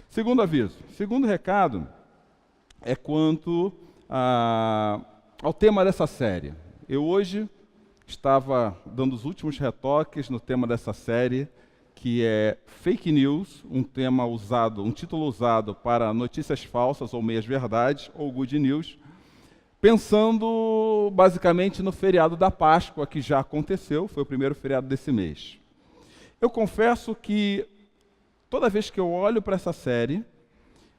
Segundo aviso. Segundo recado é quanto ao tema dessa série. Eu hoje estava dando os últimos retoques no tema dessa série, que é Fake News, um título usado para notícias falsas ou meias-verdades, ou Good News, pensando basicamente no feriado da Páscoa, que já aconteceu, foi o primeiro feriado desse mês. Eu confesso que toda vez que eu olho para essa série,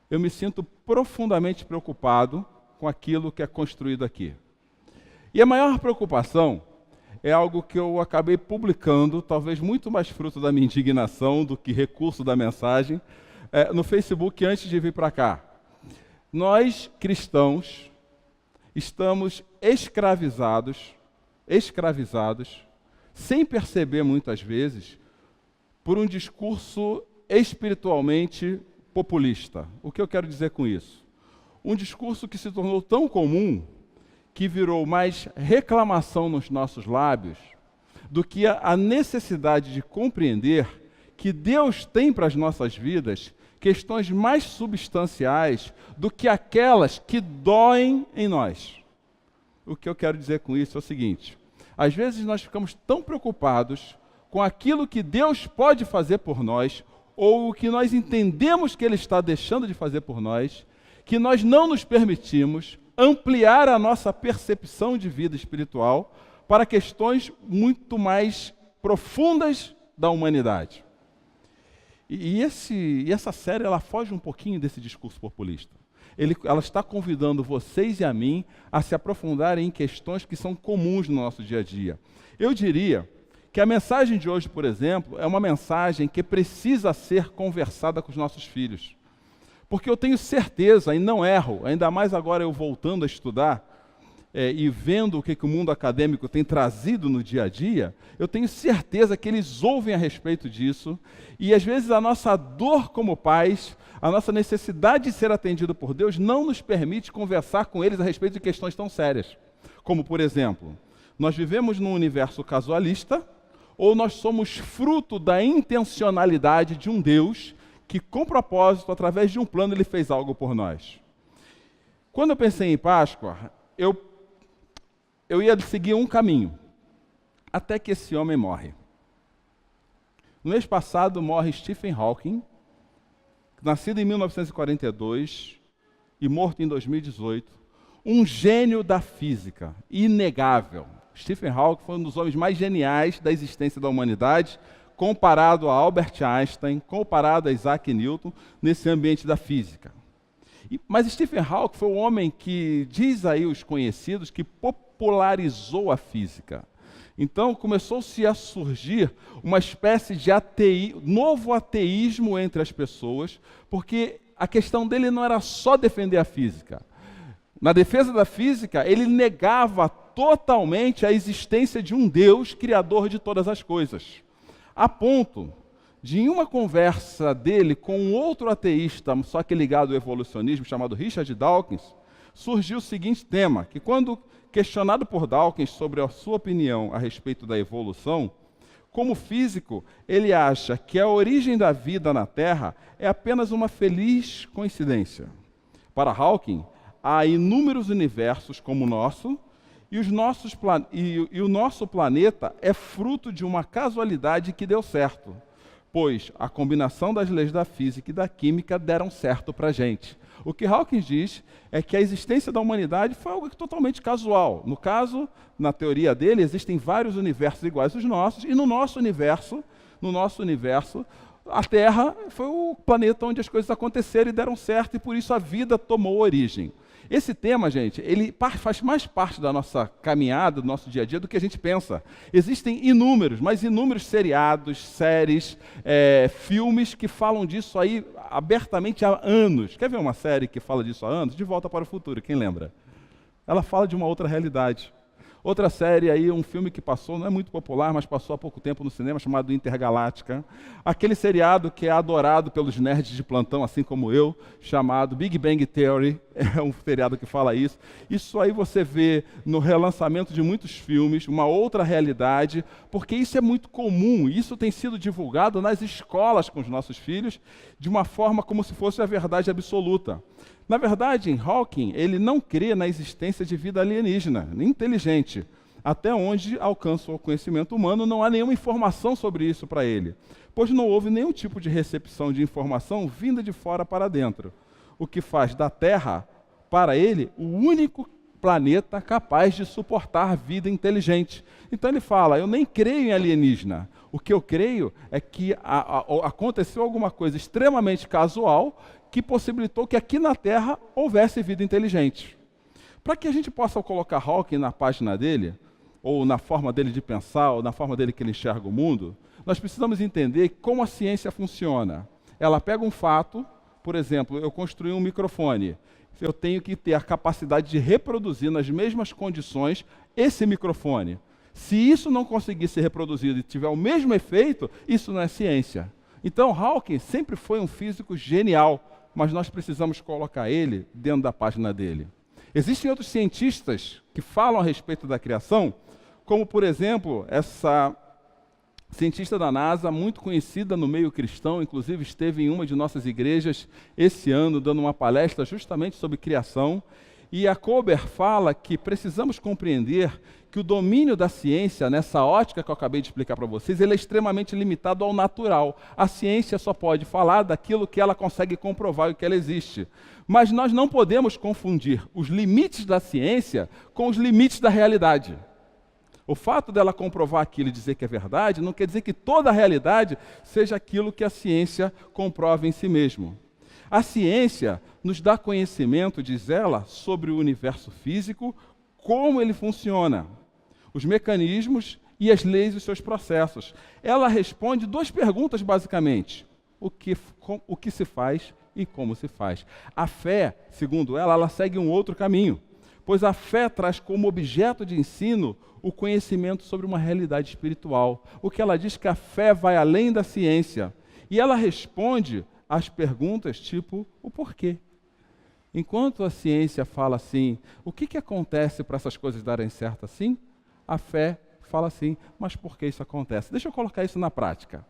eu me sinto profundamente preocupado com aquilo que é construído aqui. E a maior preocupação é algo que eu acabei publicando, talvez muito mais fruto da minha indignação do que recurso da mensagem, no Facebook antes de vir para cá. Nós, cristãos, estamos escravizados, sem perceber muitas vezes, por um discurso espiritualmente populista. O que eu quero dizer com isso? Um discurso que se tornou tão comum que virou mais reclamação nos nossos lábios do que a necessidade de compreender que Deus tem para as nossas vidas questões mais substanciais do que aquelas que doem em nós. O que eu quero dizer com isso é o seguinte: às vezes nós ficamos tão preocupados com aquilo que Deus pode fazer por nós, ou o que nós entendemos que Ele está deixando de fazer por nós, que nós não nos permitimos ampliar a nossa percepção de vida espiritual para questões muito mais profundas da humanidade. E essa série, ela foge um pouquinho desse discurso populista. Ela está convidando vocês e a mim a se aprofundarem em questões que são comuns no nosso dia a dia. Eu diria que a mensagem de hoje, por exemplo, é uma mensagem que precisa ser conversada com os nossos filhos. Porque eu tenho certeza, e não erro, ainda mais agora eu voltando a estudar e vendo o que o mundo acadêmico tem trazido no dia a dia, eu tenho certeza que eles ouvem a respeito disso, e às vezes a nossa dor como pais, a nossa necessidade de ser atendido por Deus, não nos permite conversar com eles a respeito de questões tão sérias. Como, por exemplo, nós vivemos num universo casualista, ou nós somos fruto da intencionalidade de um Deus que, com propósito, através de um plano, Ele fez algo por nós. Quando eu pensei em Páscoa, eu ia seguir um caminho, até que esse homem morre. No mês passado morre Stephen Hawking, nascido em 1942 e morto em 2018, um gênio da física, inegável. Stephen Hawking foi um dos homens mais geniais da existência da humanidade, comparado a Albert Einstein, comparado a Isaac Newton, nesse ambiente da física. Mas Stephen Hawking foi o homem que, diz aí os conhecidos, que popularizou a física. Então começou-se a surgir uma espécie de novo ateísmo entre as pessoas, porque a questão dele não era só defender a física. Na defesa da física, ele negava totalmente a existência de um Deus criador de todas as coisas. A ponto de, em uma conversa dele com um outro ateísta, só que ligado ao evolucionismo, chamado Richard Dawkins, surgiu o seguinte tema, que quando questionado por Dawkins sobre a sua opinião a respeito da evolução, como físico, ele acha que a origem da vida na Terra é apenas uma feliz coincidência. Para Hawking, há inúmeros universos como o nosso, e o nosso planeta é fruto de uma casualidade que deu certo, pois a combinação das leis da física e da química deram certo para a gente. O que Hawking diz é que a existência da humanidade foi algo totalmente casual. No caso, na teoria dele, existem vários universos iguais aos nossos, e no nosso universo, a Terra foi o planeta onde as coisas aconteceram e deram certo, e por isso a vida tomou origem. Esse tema, gente, ele faz mais parte da nossa caminhada, do nosso dia a dia, do que a gente pensa. Existem inúmeros seriados, séries, filmes que falam disso aí abertamente há anos. Quer ver uma série que fala disso há anos? De Volta para o Futuro, quem lembra? Ela fala de uma outra realidade. Outra série aí, um filme que passou, não é muito popular, mas passou há pouco tempo no cinema, chamado Intergaláctica. Aquele seriado que é adorado pelos nerds de plantão, assim como eu, chamado Big Bang Theory, é um seriado que fala isso. Isso aí você vê no relançamento de muitos filmes, uma outra realidade, porque isso é muito comum, isso tem sido divulgado nas escolas com os nossos filhos, de uma forma como se fosse a verdade absoluta. Na verdade, em Hawking, ele não crê na existência de vida alienígena, nem inteligente. Até onde alcança o conhecimento humano, não há nenhuma informação sobre isso para ele, pois não houve nenhum tipo de recepção de informação vinda de fora para dentro, o que faz da Terra, para ele, o único planeta capaz de suportar vida inteligente. Então ele fala, eu nem creio em alienígena, o que eu creio é que aconteceu alguma coisa extremamente casual que possibilitou que aqui na Terra houvesse vida inteligente. Para que a gente possa colocar Hawking na página dele, ou na forma dele de pensar, ou na forma dele que ele enxerga o mundo, nós precisamos entender como a ciência funciona. Ela pega um fato, por exemplo, eu construí um microfone, eu tenho que ter a capacidade de reproduzir nas mesmas condições esse microfone. Se isso não conseguir ser reproduzido e tiver o mesmo efeito, isso não é ciência. Então, Hawking sempre foi um físico genial, mas nós precisamos colocar ele dentro da página dele. Existem outros cientistas que falam a respeito da criação, como, por exemplo, essa cientista da NASA, muito conhecida no meio cristão, inclusive esteve em uma de nossas igrejas esse ano, dando uma palestra justamente sobre criação. E a Kober fala que precisamos compreender que o domínio da ciência, nessa ótica que eu acabei de explicar para vocês, ele é extremamente limitado ao natural. A ciência só pode falar daquilo que ela consegue comprovar e que ela existe. Mas nós não podemos confundir os limites da ciência com os limites da realidade. O fato dela comprovar aquilo e dizer que é verdade, não quer dizer que toda a realidade seja aquilo que a ciência comprova em si mesmo. A ciência nos dá conhecimento, diz ela, sobre o universo físico, como ele funciona, os mecanismos e as leis dos seus processos. Ela responde duas perguntas, basicamente. O que se faz e como se faz. A fé, segundo ela, ela segue um outro caminho, pois a fé traz como objeto de ensino o conhecimento sobre uma realidade espiritual. O que ela diz que a fé vai além da ciência. E ela responde às perguntas tipo, o porquê? Enquanto a ciência fala assim, o que acontece para essas coisas darem certo assim? A fé fala assim, mas por que isso acontece? Deixa eu colocar isso na prática.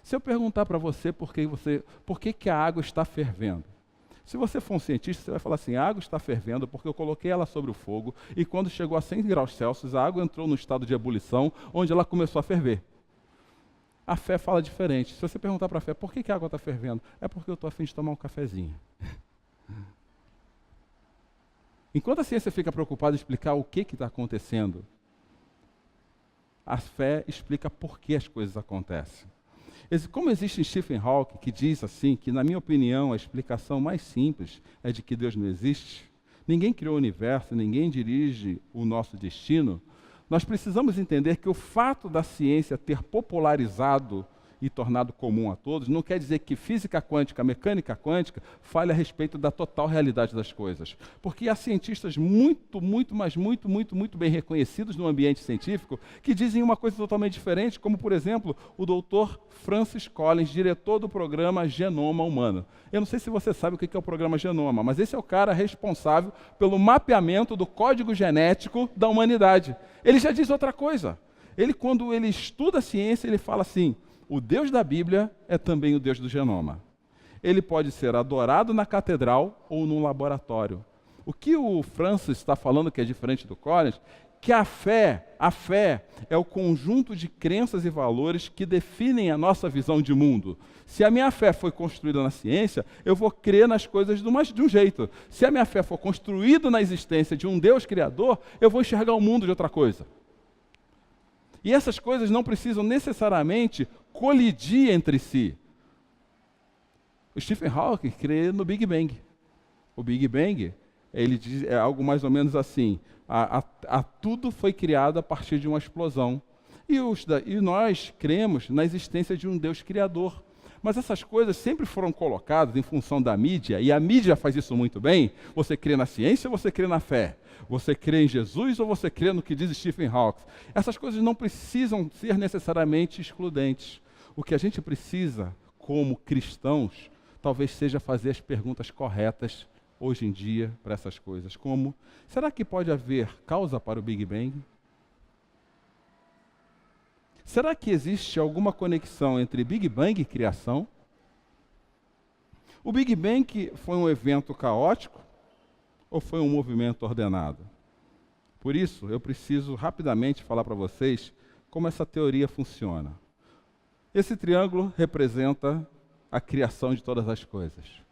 Se eu perguntar para você por que a água está fervendo, se você for um cientista, você vai falar assim, a água está fervendo porque eu coloquei ela sobre o fogo e quando chegou a 100 graus Celsius, a água entrou no estado de ebulição, onde ela começou a ferver. A fé fala diferente. Se você perguntar para a fé, por que a água está fervendo? É porque eu estou a fim de tomar um cafezinho. Enquanto a ciência fica preocupada em explicar o que está acontecendo, a fé explica por que as coisas acontecem. Como existe Stephen Hawking, que diz assim, que na minha opinião a explicação mais simples é de que Deus não existe, ninguém criou o universo, ninguém dirige o nosso destino, nós precisamos entender que o fato da ciência ter popularizado e tornado comum a todos, não quer dizer que física quântica, mecânica quântica, fale a respeito da total realidade das coisas. Porque há cientistas muito bem reconhecidos no ambiente científico que dizem uma coisa totalmente diferente, como, por exemplo, o Dr. Francis Collins, diretor do programa Genoma Humano. Eu não sei se você sabe o que é o programa Genoma, mas esse é o cara responsável pelo mapeamento do código genético da humanidade. Ele já diz outra coisa. Quando ele estuda a ciência, ele fala assim, o Deus da Bíblia é também o Deus do genoma. Ele pode ser adorado na catedral ou num laboratório. O que o Francis está falando que é diferente do Collins, que a fé é o conjunto de crenças e valores que definem a nossa visão de mundo. Se a minha fé foi construída na ciência, eu vou crer nas coisas de um jeito. Se a minha fé for construída na existência de um Deus criador, eu vou enxergar o mundo de outra coisa. E essas coisas não precisam necessariamente colidir entre si. O Stephen Hawking crê no Big Bang. O Big Bang, ele diz, é algo mais ou menos assim, tudo foi criado a partir de uma explosão. E nós cremos na existência de um Deus criador. Mas essas coisas sempre foram colocadas em função da mídia, e a mídia faz isso muito bem. Você crê na ciência ou você crê na fé? Você crê em Jesus ou você crê no que diz Stephen Hawking? Essas coisas não precisam ser necessariamente excludentes. O que a gente precisa, como cristãos, talvez seja fazer as perguntas corretas hoje em dia para essas coisas, como, será que pode haver causa para o Big Bang? Será que existe alguma conexão entre Big Bang e criação? O Big Bang foi um evento caótico ou foi um movimento ordenado? Por isso, eu preciso rapidamente falar para vocês como essa teoria funciona. Esse triângulo representa a criação de todas as coisas.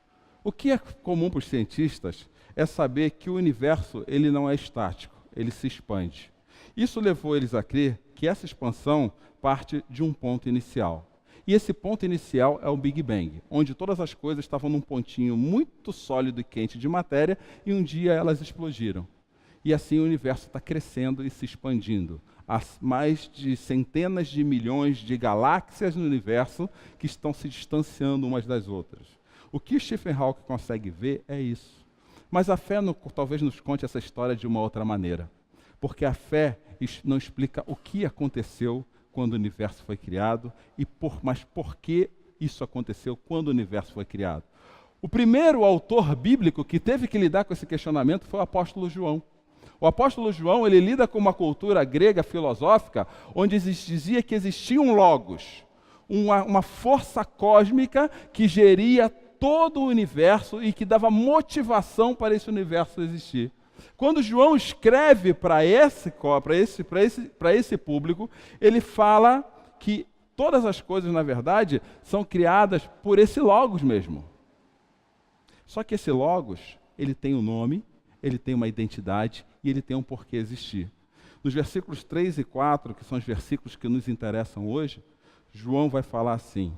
O que é comum para os cientistas é saber que o universo ele não é estático, ele se expande. Isso levou eles a crer que essa expansão parte de um ponto inicial. E esse ponto inicial é o Big Bang, onde todas as coisas estavam num pontinho muito sólido e quente de matéria e um dia elas explodiram. E assim o universo está crescendo e se expandindo. Há mais de centenas de milhões de galáxias no universo que estão se distanciando umas das outras. O que Stephen Hawking consegue ver é isso. Mas a fé talvez nos conte essa história de uma outra maneira. Porque a fé não explica o que aconteceu quando o universo foi criado, mas por que isso aconteceu quando o universo foi criado. O primeiro autor bíblico que teve que lidar com esse questionamento foi o apóstolo João. O apóstolo João, ele lida com uma cultura grega filosófica, onde dizia que existia um logos, uma força cósmica que geria todo o universo e que dava motivação para esse universo existir. Quando João escreve para esse público, ele fala que todas as coisas, na verdade, são criadas por esse logos mesmo. Só que esse logos, ele tem um nome, ele tem uma identidade e ele tem um porquê existir. Nos versículos 3 e 4, que são os versículos que nos interessam hoje, João vai falar assim: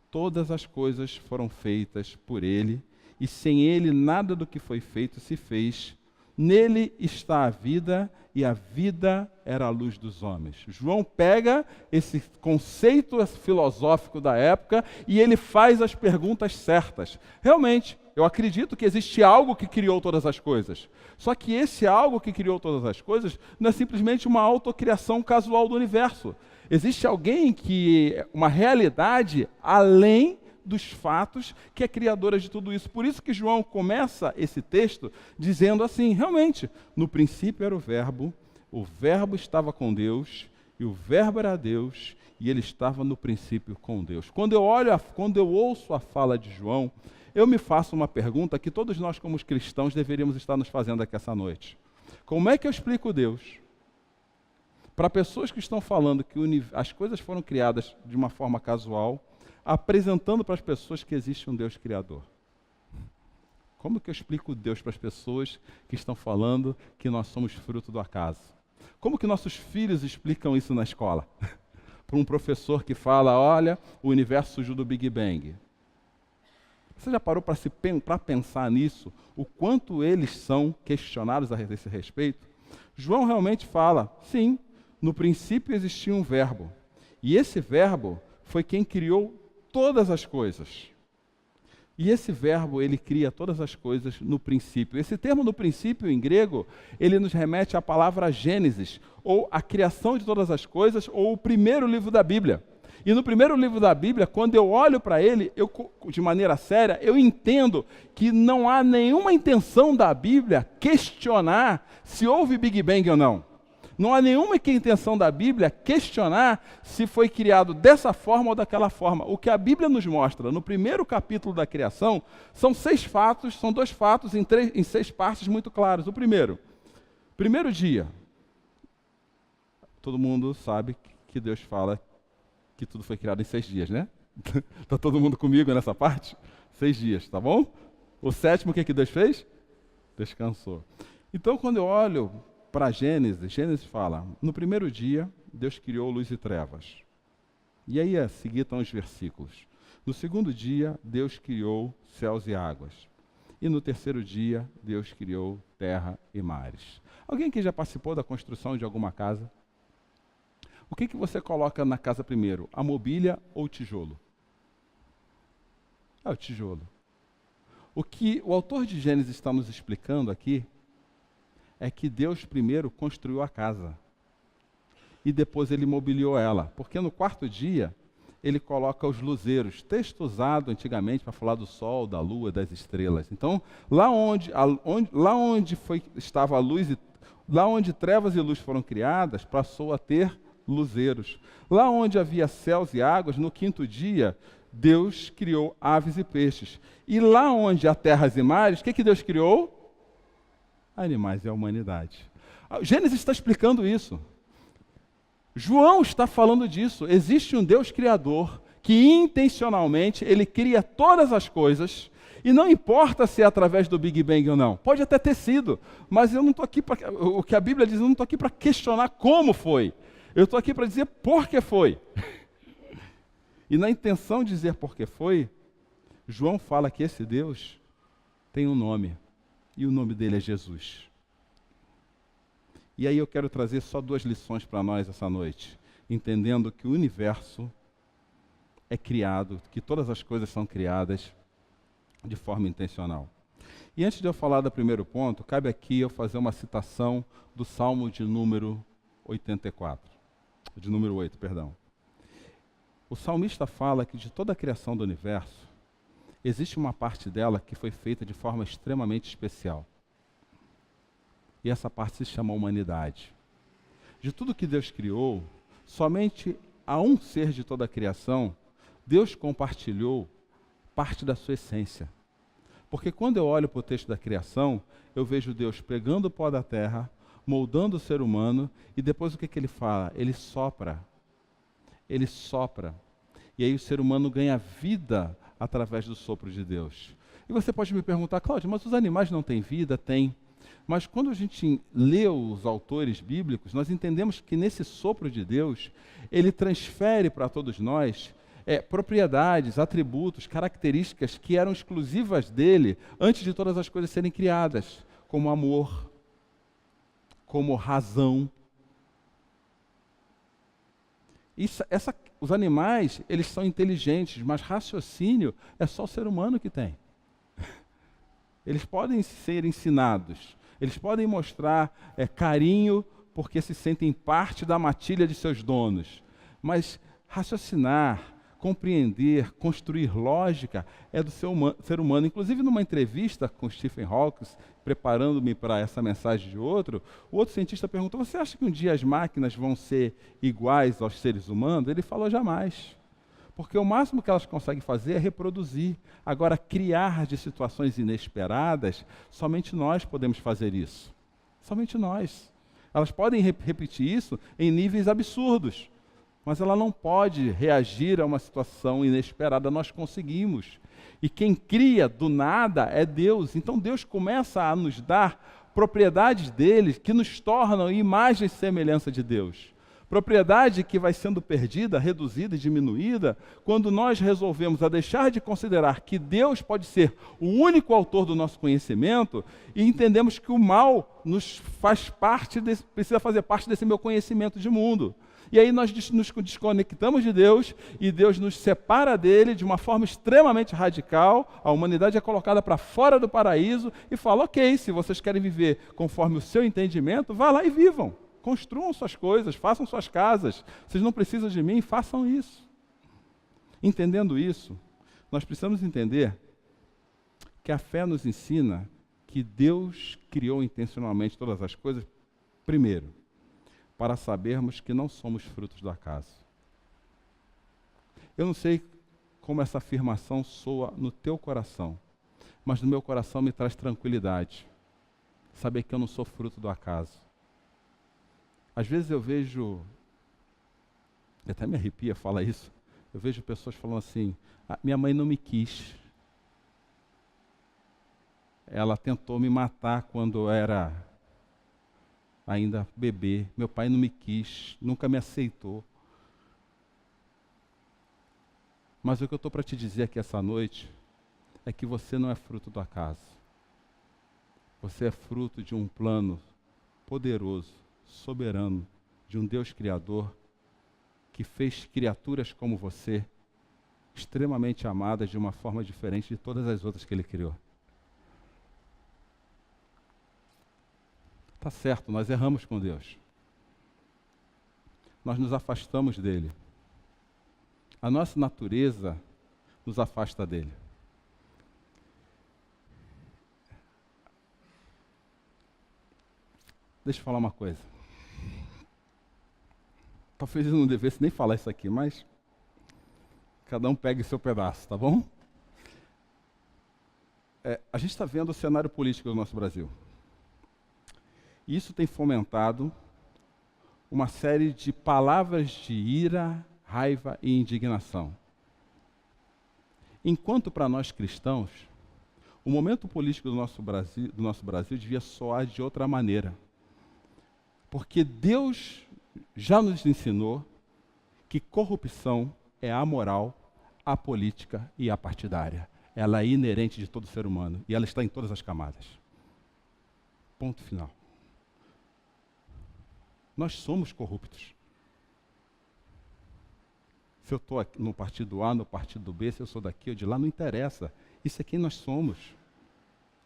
todas as coisas foram feitas por ele, e sem ele nada do que foi feito se fez. Nele está a vida, e a vida era a luz dos homens. João pega esse conceito filosófico da época e ele faz as perguntas certas. Realmente, eu acredito que existe algo que criou todas as coisas. Só que esse algo que criou todas as coisas não é simplesmente uma autocriação casual do universo. Existe alguém uma realidade além dos fatos que é criadora de tudo isso. Por isso que João começa esse texto dizendo assim, realmente, no princípio era o Verbo estava com Deus, e o Verbo era Deus, e ele estava no princípio com Deus. Quando eu ouço a fala de João, eu me faço uma pergunta que todos nós como cristãos deveríamos estar nos fazendo aqui essa noite. Como é que eu explico Deus? Para pessoas que estão falando que as coisas foram criadas de uma forma casual, apresentando para as pessoas que existe um Deus criador. Como que eu explico Deus para as pessoas que estão falando que nós somos fruto do acaso? Como que nossos filhos explicam isso na escola? Para um professor que fala, olha, o universo surgiu do Big Bang. Você já parou para pensar nisso? O quanto eles são questionados a esse respeito? João realmente fala, sim, no princípio existia um verbo. E esse verbo foi quem criou todas as coisas. E esse verbo, ele cria todas as coisas no princípio. Esse termo no princípio, em grego, ele nos remete à palavra Gênesis, ou a criação de todas as coisas, ou o primeiro livro da Bíblia. E no primeiro livro da Bíblia, quando eu olho para ele, de maneira séria, eu entendo que não há nenhuma intenção da Bíblia questionar se houve Big Bang ou não. Não há nenhuma intenção da Bíblia questionar se foi criado dessa forma ou daquela forma. O que a Bíblia nos mostra no primeiro capítulo da criação são 6 fatos, são 2 fatos em 6 partes muito claros. O primeiro dia, todo mundo sabe que Deus fala que tudo foi criado em 6 dias, né? Está todo mundo comigo nessa parte? 6 dias, tá bom? O 7º, o que Deus fez? Descansou. Então, quando eu olho para Gênesis fala, no primeiro dia, Deus criou luz e trevas. E aí, a seguir estão os versículos. No segundo dia, Deus criou céus e águas. E no terceiro dia, Deus criou terra e mares. Alguém que já participou da construção de alguma casa? O que você coloca na casa primeiro? A mobília ou o tijolo? É o tijolo. O que o autor de Gênesis está nos explicando aqui é que Deus primeiro construiu a casa e depois ele mobiliou ela. Porque no 4º dia, ele coloca os luzeiros, texto usado antigamente para falar do sol, da lua, das estrelas. Então, estava a luz, lá onde trevas e luz foram criadas, passou a ter luzeiros. Lá onde havia céus e águas, no quinto dia, Deus criou aves e peixes. E lá onde há terras e mares, o que Deus criou? Animais e a humanidade. Gênesis está explicando isso. João está falando disso. Existe um Deus criador que intencionalmente ele cria todas as coisas e não importa se é através do Big Bang ou não. Pode até ter sido, mas eu não estou aqui para o que a Bíblia diz. Eu não estou aqui para questionar como foi. Eu estou aqui para dizer por que foi. E na intenção de dizer por que foi, João fala que esse Deus tem um nome e o nome dele é Jesus. E aí eu quero trazer só 2 lições para nós essa noite, entendendo que o universo é criado, que todas as coisas são criadas de forma intencional. E antes de eu falar do primeiro ponto, cabe aqui eu fazer uma citação do Salmo de número 84, de número 8, perdão. O salmista fala que de toda a criação do universo, existe uma parte dela que foi feita de forma extremamente especial. E essa parte se chama humanidade. De tudo que Deus criou, somente a um ser de toda a criação, Deus compartilhou parte da sua essência. Porque quando eu olho para o texto da criação, eu vejo Deus pegando o pó da terra, moldando o ser humano, e depois o que ele fala? Ele sopra. Ele sopra. E aí o ser humano ganha vida através do sopro de Deus. E você pode me perguntar, Cláudio, mas os animais não têm vida? Tem. Mas quando a gente lê os autores bíblicos, nós entendemos que nesse sopro de Deus, ele transfere para todos nós propriedades, atributos, características que eram exclusivas dele antes de todas as coisas serem criadas, como amor, como razão. Os animais, eles são inteligentes, mas raciocínio é só o ser humano que tem. Eles podem ser ensinados. Eles podem mostrar carinho porque se sentem parte da matilha de seus donos. Mas raciocinar, compreender, construir lógica é do ser humano. Inclusive, numa entrevista com Stephen Hawking, preparando-me para essa mensagem de o outro cientista perguntou, você acha que um dia as máquinas vão ser iguais aos seres humanos? Ele falou, jamais. Porque o máximo que elas conseguem fazer é reproduzir. Agora, criar de situações inesperadas, somente nós podemos fazer isso. Somente nós. Elas podem repetir isso em níveis absurdos, mas ela não pode reagir a uma situação inesperada. Nós conseguimos. E quem cria do nada é Deus. Então Deus começa a nos dar propriedades dele que nos tornam imagem e semelhança de Deus. Propriedade que vai sendo perdida, reduzida e diminuída quando nós resolvemos a deixar de considerar que Deus pode ser o único autor do nosso conhecimento e entendemos que o mal nos faz parte precisa fazer parte desse meu conhecimento de mundo. E aí nós nos desconectamos de Deus e Deus nos separa dele de uma forma extremamente radical. A humanidade é colocada para fora do paraíso e fala, ok, se vocês querem viver conforme o seu entendimento, vá lá e vivam. Construam suas coisas, façam suas casas. Vocês não precisam de mim, façam isso. Entendendo isso, nós precisamos entender que a fé nos ensina que Deus criou intencionalmente todas as coisas, primeiro, para sabermos que não somos frutos do acaso. Eu não sei como essa afirmação soa no teu coração, mas no meu coração me traz tranquilidade. Saber que eu não sou fruto do acaso. Às vezes eu vejo, e até me arrepia falar isso, eu vejo pessoas falando assim, minha mãe não me quis. Ela tentou me matar quando eu era ainda bebê. Meu pai não me quis, nunca me aceitou. Mas o que eu estou para te dizer aqui essa noite é que você não é fruto do acaso. Você é fruto de um plano poderoso, soberano, de um Deus criador que fez criaturas como você, extremamente amadas de uma forma diferente de todas as outras que ele criou. Tá certo, nós erramos com Deus. Nós nos afastamos dele. A nossa natureza nos afasta dele. Deixa eu falar uma coisa. Talvez eu não devesse nem falar isso aqui, mas cada um pegue seu pedaço, tá bom? A gente está vendo o cenário político do nosso Brasil. E isso tem fomentado uma série de palavras de ira, raiva e indignação. Enquanto para nós cristãos, o momento político do nosso Brasil devia soar de outra maneira. Porque Deus já nos ensinou que corrupção é amoral, apolítica e apartidária. Ela é inerente de todo ser humano e ela está em todas as camadas. Ponto final. Nós somos corruptos. Se eu estou no partido A, no partido B, se eu sou daqui ou de lá, não interessa. Isso é quem nós somos.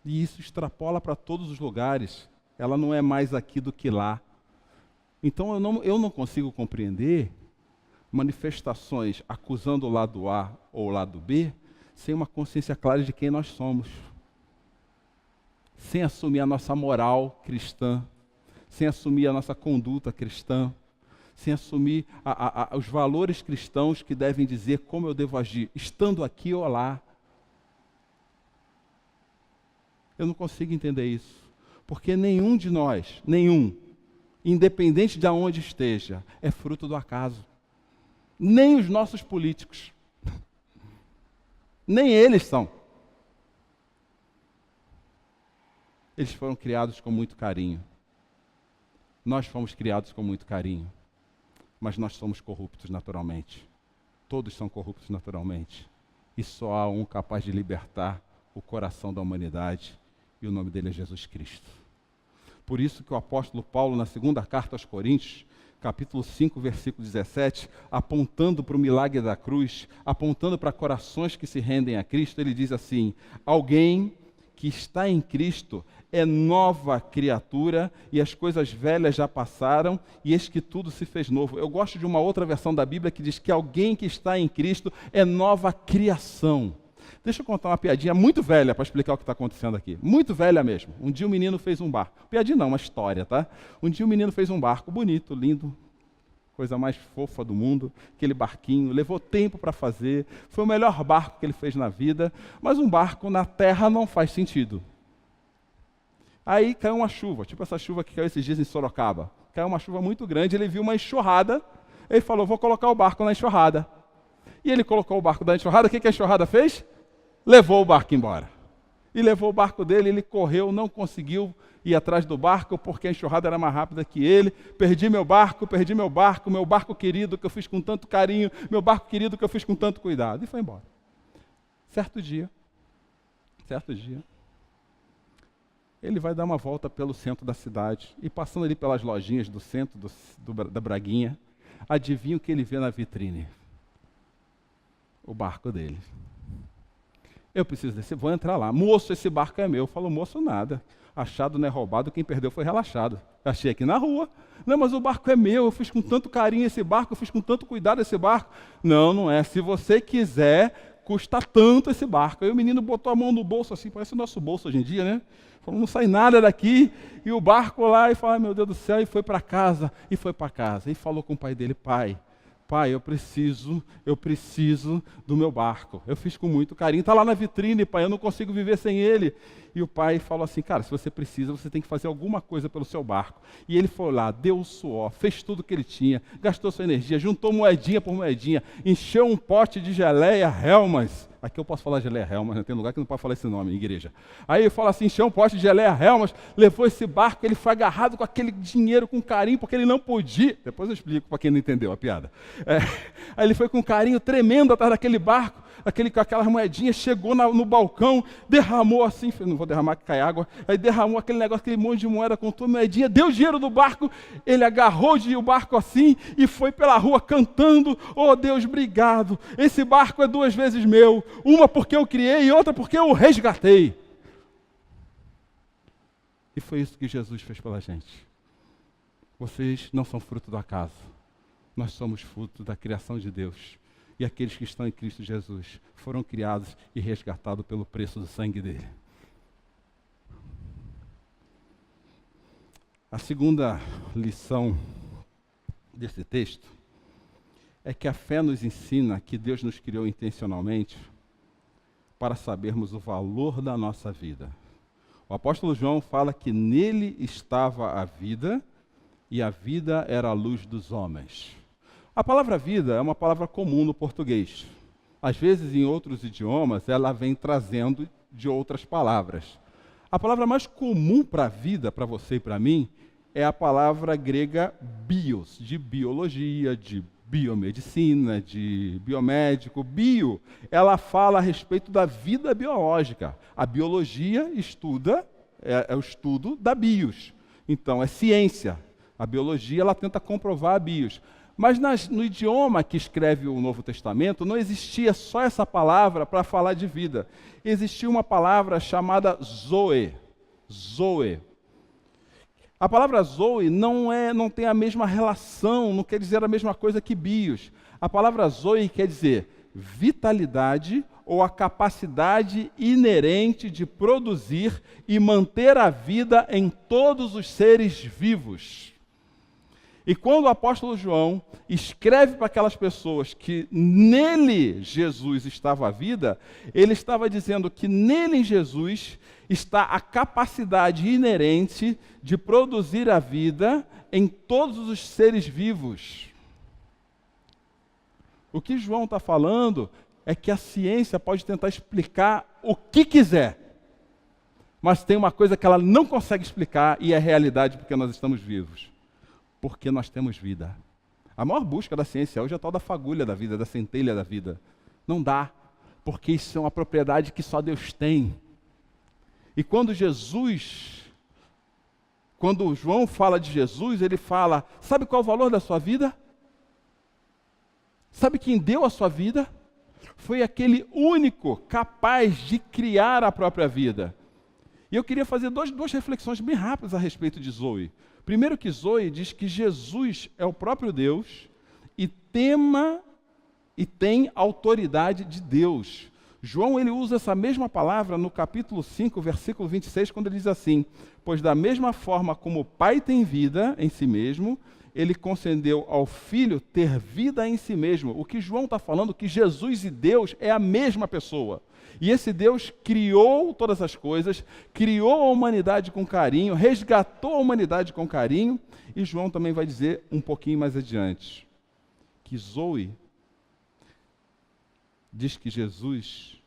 E isso extrapola para todos os lugares. Ela não é mais aqui do que lá. Então eu não consigo compreender manifestações acusando o lado A ou o lado B sem uma consciência clara de quem nós somos. Sem assumir a nossa moral cristã, sem assumir a nossa conduta cristã, sem assumir os valores cristãos que devem dizer como eu devo agir, estando aqui ou lá. Eu não consigo entender isso, porque nenhum de nós, independente de onde esteja, é fruto do acaso. Nem os nossos políticos. Nem eles são. Eles foram criados com muito carinho. Nós fomos criados com muito carinho. Mas nós somos corruptos naturalmente. Todos são corruptos naturalmente. E só há um capaz de libertar o coração da humanidade. E o nome dele é Jesus Cristo. Por isso que o apóstolo Paulo, na segunda carta aos Coríntios, capítulo 5, versículo 17, apontando para o milagre da cruz, apontando para corações que se rendem a Cristo, ele diz assim: alguém que está em Cristo é nova criatura, e as coisas velhas já passaram, e eis que tudo se fez novo. Eu gosto de uma outra versão da Bíblia que diz que alguém que está em Cristo é nova criação. Deixa eu contar uma piadinha muito velha para explicar o que está acontecendo aqui. Muito velha mesmo. Um dia um menino fez um barco. Piadinha não, uma história, tá? Um dia um menino fez um barco bonito, lindo, coisa mais fofa do mundo, aquele barquinho, levou tempo para fazer, foi o melhor barco que ele fez na vida, mas um barco na terra não faz sentido. Aí caiu uma chuva, tipo essa chuva que caiu esses dias em Sorocaba. Caiu uma chuva muito grande, ele viu uma enxurrada, ele falou, vou colocar o barco na enxurrada. E ele colocou o barco na enxurrada, o que a enxurrada fez? Levou o barco embora. E levou o barco dele, ele correu, não conseguiu ir atrás do barco, porque a enxurrada era mais rápida que ele. Perdi meu barco meu barco querido que eu fiz com tanto carinho, meu barco querido que eu fiz com tanto cuidado. E foi embora. Certo dia, ele vai dar uma volta pelo centro da cidade, e passando ali pelas lojinhas do centro da Braguinha, adivinha o que ele vê na vitrine? O barco dele. Eu preciso desse, vou entrar lá. Moço, esse barco é meu. Eu falo, moço, nada. Achado não é roubado, quem perdeu foi relaxado. Eu achei aqui na rua. Não, mas o barco é meu, eu fiz com tanto carinho esse barco, eu fiz com tanto cuidado esse barco. Não, não é. Se você quiser, custa tanto esse barco. Aí o menino botou a mão no bolso assim, parece o nosso bolso hoje em dia, né? Falou, não sai nada daqui. E o barco lá, e falou, meu Deus do céu, e foi para casa. E foi para casa. E falou com o pai dele, pai, eu preciso do meu barco. Eu fiz com muito carinho. Está lá na vitrine, pai, eu não consigo viver sem ele. E o pai falou assim, cara, se você precisa, você tem que fazer alguma coisa pelo seu barco. E ele foi lá, deu o suor, fez tudo que ele tinha, gastou sua energia, juntou moedinha por moedinha, encheu um pote de geleia Hellmann's. Aqui eu posso falar geleia Hellmann's, né? Tem lugar que não pode falar esse nome, igreja. Aí ele fala assim, encheu um pote de geleia Hellmann's, levou esse barco, ele foi agarrado com aquele dinheiro, com carinho, porque ele não podia. Depois eu explico para quem não entendeu a piada. Aí ele foi com carinho tremendo atrás daquele barco, com aquelas moedinhas, chegou no balcão, derramou assim, não vou derramar que cai água, aí derramou aquele negócio, aquele monte de moeda, contou moedinha, deu dinheiro do barco, ele agarrou o barco assim e foi pela rua cantando, oh Deus, obrigado, esse barco é 2 vezes meu, uma porque eu criei e outra porque eu o resgatei. E foi isso que Jesus fez pela gente. Vocês não são fruto do acaso, nós somos fruto da criação de Deus. e aqueles que estão em Cristo Jesus foram criados e resgatados pelo preço do sangue dele. A segunda lição desse texto é que a fé nos ensina que Deus nos criou intencionalmente para sabermos o valor da nossa vida. O apóstolo João fala que nele estava a vida e a vida era a luz dos homens. A palavra vida é uma palavra comum no português. Às vezes, em outros idiomas, ela vem trazendo de outras palavras. A palavra mais comum para a vida, para você e para mim, é a palavra grega bios, de biologia, de biomedicina, de biomédico. Bio, ela fala a respeito da vida biológica. A biologia estuda, é o estudo da bios. Então, é ciência. A biologia, ela tenta comprovar a bios. Mas no idioma que escreve o Novo Testamento, não existia só essa palavra para falar de vida. Existia uma palavra chamada zoe. Zoe. A palavra zoe não tem a mesma relação, não quer dizer a mesma coisa que bios. A palavra zoe quer dizer vitalidade ou a capacidade inerente de produzir e manter a vida em todos os seres vivos. E quando o apóstolo João escreve para aquelas pessoas que nele Jesus estava a vida, ele estava dizendo que nele em Jesus está a capacidade inerente de produzir a vida em todos os seres vivos. O que João está falando é que a ciência pode tentar explicar o que quiser, mas tem uma coisa que ela não consegue explicar e é a realidade porque nós estamos vivos. Porque nós temos vida. A maior busca da ciência hoje é a tal da fagulha da vida, da centelha da vida. Não dá, porque isso é uma propriedade que só Deus tem. E quando João fala de Jesus, ele fala, sabe qual é o valor da sua vida? Sabe quem deu a sua vida? Foi aquele único capaz de criar a própria vida. E eu queria fazer duas reflexões bem rápidas a respeito de Zoe. Primeiro que Zoe diz que Jesus é o próprio Deus e tem autoridade de Deus. João ele usa essa mesma palavra no capítulo 5, versículo 26, quando ele diz assim, pois da mesma forma como o Pai tem vida em si mesmo, ele concedeu ao Filho ter vida em si mesmo. O que João está falando é que Jesus e Deus é a mesma pessoa. E esse Deus criou todas as coisas, criou a humanidade com carinho, resgatou a humanidade com carinho, e João também vai dizer um pouquinho mais adiante, que Zoe diz que Jesus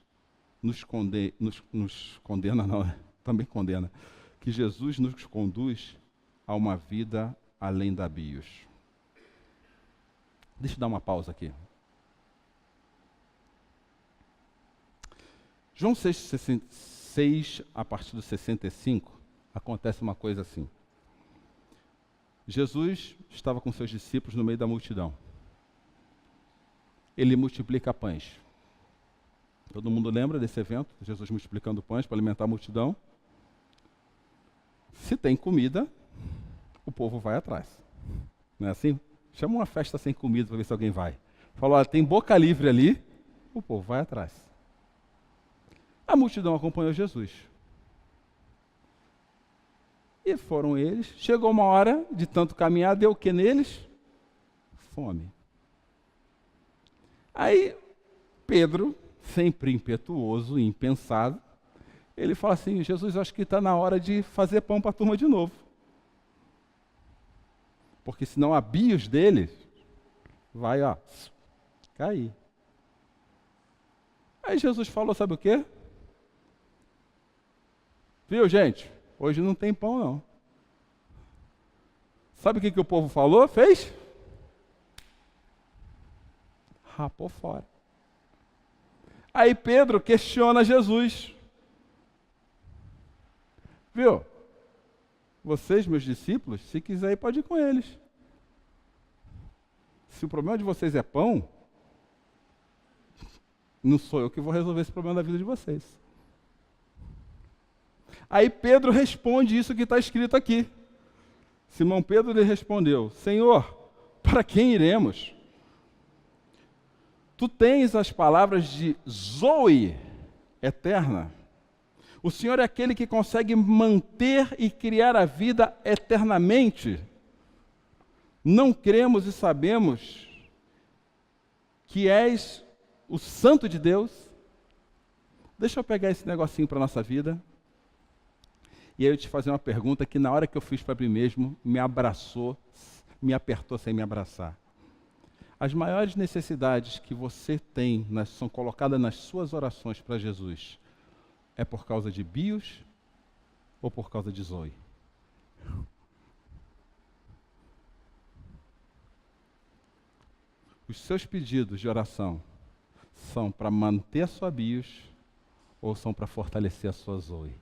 também condena, que Jesus nos conduz a uma vida além da bios. Deixa eu dar uma pausa aqui. João 6, a partir do 65, acontece uma coisa assim. Jesus estava com seus discípulos no meio da multidão. Ele multiplica pães. Todo mundo lembra desse evento? Jesus multiplicando pães para alimentar a multidão. Se tem comida, o povo vai atrás. Não é assim? Chama uma festa sem comida para ver se alguém vai. Fala, olha, tem boca livre ali, o povo vai atrás. A multidão acompanhou Jesus. E foram eles. Chegou uma hora de tanto caminhar, deu o que neles? Fome. Aí, Pedro, sempre impetuoso e impensado, ele fala assim, Jesus, acho que está na hora de fazer pão para a turma de novo. Porque senão a bios deles vai, cair. Aí Jesus falou, sabe o quê? Viu, gente? Hoje não tem pão, não. Sabe o que o povo falou? Fez? Rapou fora. Aí Pedro questiona Jesus. Viu? Vocês, meus discípulos, se quiser ir, pode ir com eles. Se o problema de vocês é pão, não sou eu que vou resolver esse problema da vida de vocês. Aí Pedro responde isso que está escrito aqui. Simão Pedro lhe respondeu, Senhor, para quem iremos? Tu tens as palavras de Zoe eterna. O Senhor é aquele que consegue manter e criar a vida eternamente. Não cremos e sabemos que és o Santo de Deus. Deixa eu pegar esse negocinho para a nossa vida. E aí eu te fazer uma pergunta que na hora que eu fiz para mim mesmo, me abraçou, me apertou sem me abraçar. As maiores necessidades que você tem são colocadas nas suas orações para Jesus. É por causa de Bios ou por causa de Zoe? Os seus pedidos de oração são para manter a sua Bios ou são para fortalecer a sua Zoe?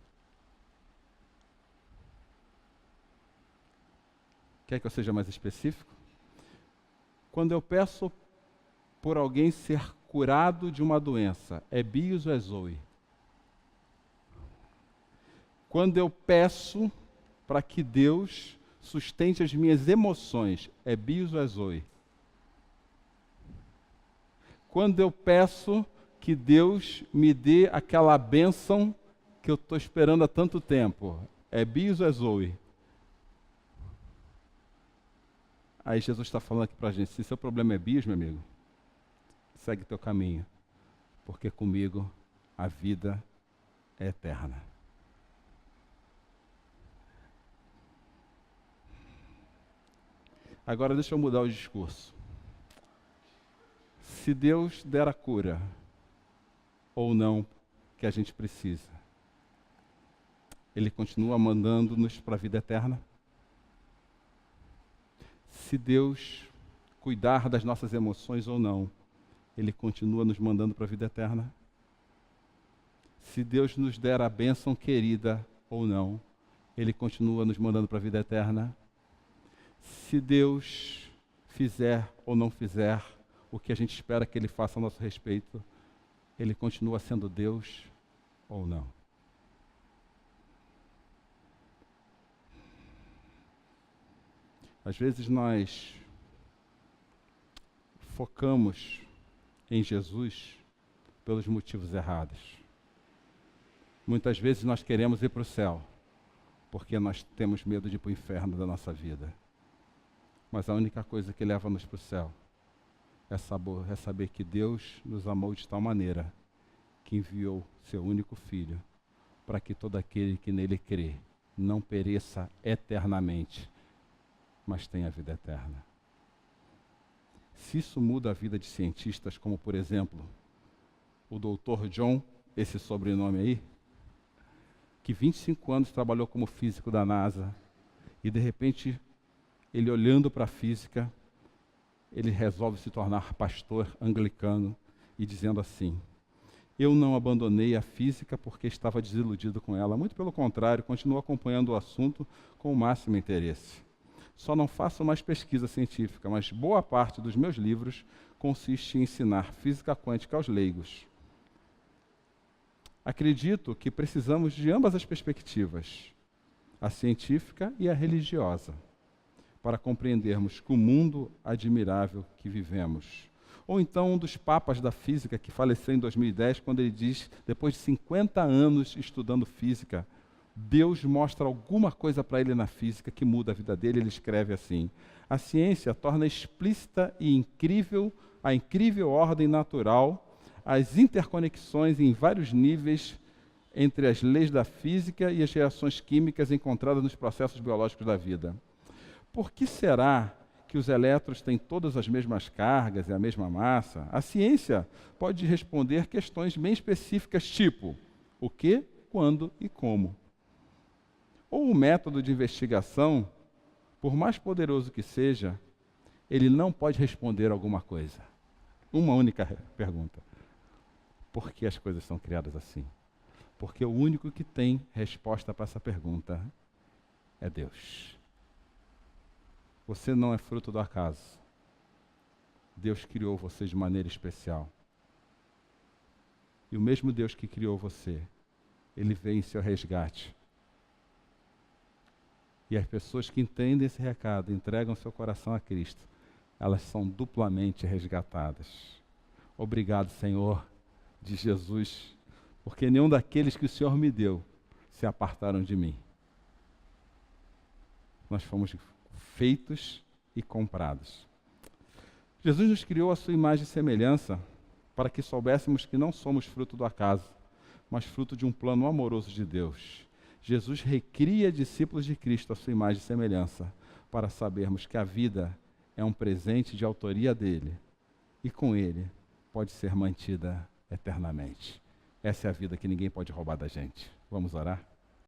Quer que eu seja mais específico? Quando eu peço por alguém ser curado de uma doença, é Bios ou é Zoe? Quando eu peço para que Deus sustente as minhas emoções, é Bios ou é Zoe? Quando eu peço que Deus me dê aquela bênção que eu estou esperando há tanto tempo, é Bios ou é Zoe? Aí Jesus está falando aqui para a gente, se seu problema é Bios, meu amigo, segue teu caminho, porque comigo a vida é eterna. Agora deixa eu mudar o discurso. Se Deus der a cura, ou não, que a gente precisa, Ele continua mandando-nos para a vida eterna? Se Deus cuidar das nossas emoções ou não, Ele continua nos mandando para a vida eterna? Se Deus nos der a bênção querida ou não, Ele continua nos mandando para a vida eterna? Se Deus fizer ou não fizer o que a gente espera que Ele faça a nosso respeito, Ele continua sendo Deus ou não? Às vezes nós focamos em Jesus pelos motivos errados. Muitas vezes nós queremos ir para o céu porque nós temos medo de ir para o inferno da nossa vida. Mas a única coisa que leva-nos para o céu é saber que Deus nos amou de tal maneira que enviou seu único Filho para que todo aquele que nele crê não pereça eternamente, mas tenha vida eterna. Se isso muda a vida de cientistas, como por exemplo, o Dr. John, esse sobrenome aí, que 25 anos trabalhou como físico da NASA, e de repente, ele olhando para a física, ele resolve se tornar pastor anglicano e dizendo assim: eu não abandonei a física porque estava desiludido com ela, muito pelo contrário, continuo acompanhando o assunto com o máximo interesse. Só não faço mais pesquisa científica, mas boa parte dos meus livros consiste em ensinar física quântica aos leigos. Acredito que precisamos de ambas as perspectivas, a científica e a religiosa, para compreendermos que o mundo admirável que vivemos. Ou então um dos papas da física que faleceu em 2010, quando ele diz, depois de 50 anos estudando física, Deus mostra alguma coisa para ele na física que muda a vida dele. Ele escreve assim: a ciência torna explícita e incrível a incrível ordem natural, as interconexões em vários níveis entre as leis da física e as reações químicas encontradas nos processos biológicos da vida. Por que será que os elétrons têm todas as mesmas cargas e a mesma massa? A ciência pode responder questões bem específicas, tipo o que, quando e como. Ou o método de investigação, por mais poderoso que seja, ele não pode responder alguma coisa. Uma única pergunta: por que as coisas são criadas assim? Porque o único que tem resposta para essa pergunta é Deus. Você não é fruto do acaso. Deus criou você de maneira especial. E o mesmo Deus que criou você, Ele veio em seu resgate. E as pessoas que entendem esse recado, entregam seu coração a Cristo, elas são duplamente resgatadas. Obrigado, Senhor, de Jesus, porque nenhum daqueles que o Senhor me deu se apartaram de mim. Nós fomos feitos e comprados. Jesus nos criou a sua imagem e semelhança para que soubéssemos que não somos fruto do acaso, mas fruto de um plano amoroso de Deus. Jesus recria discípulos de Cristo à sua imagem e semelhança, para sabermos que a vida é um presente de autoria dele, e com ele pode ser mantida eternamente. Essa é a vida que ninguém pode roubar da gente. Vamos orar?